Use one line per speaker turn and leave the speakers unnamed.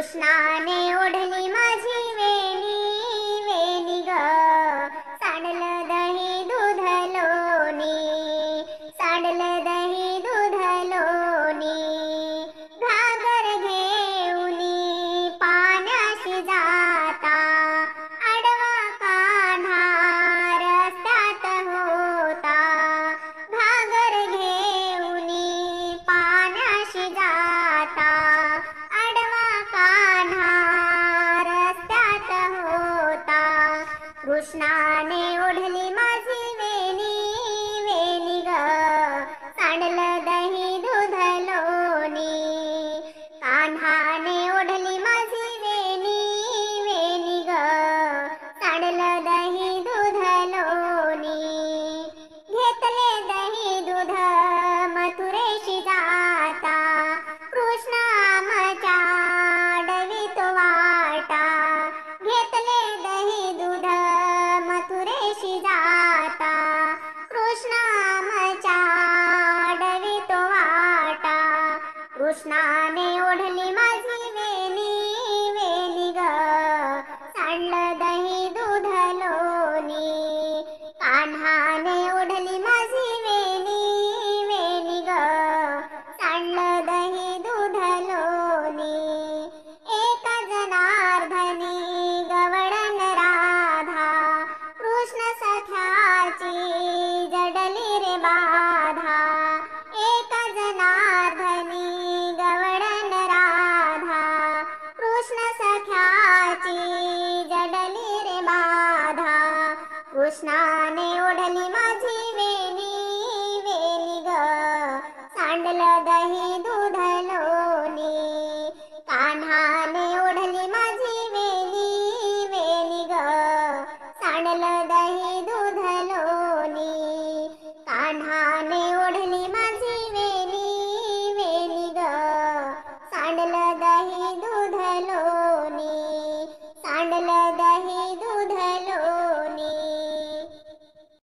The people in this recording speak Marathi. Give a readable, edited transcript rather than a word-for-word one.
कृष्णाने ओढली माझी वेणी वेणी ग, सांडलं दही दूध लोणी, सांडलं दही दूध लोणी. घागर घेऊनी पाण्याशी जाता, आडवा कान्हा रस्त्यात होता. घागर घेऊनी पाण्याशी जाता, आडवा कान्हा रस्त्यात होता. कृष्णाने ओढली माझी वेणी वेणी ग, सांडलं दही दूध लोणी. कान्हाने ओढली माझी वेणी वेणी ग, सांडलं दही दूध लोणी. घेतले दही दूध मथुरेशी जाता, कृष्ण आमच्या आडवीत वाटा. घेतले दही दूध मथुरेशी जाता, कृष्ण आमच्या आडवीत वाटा. कृष्णाने ओढली माझी वेणी वेणी ग, सांडलं दही दूध लोणी. कान्हाने ओढली माझी वेणी वेणी ग, सांडलं दही दूध लोणी. एक जनार्दनी गवळण राधा, कृष्ण सख्याची जडली रे बाधा. एक जनार्दनी गवळण राधा, कृष्ण सख्याची जडली रे बाधा. कृष्णाने ओढली माझी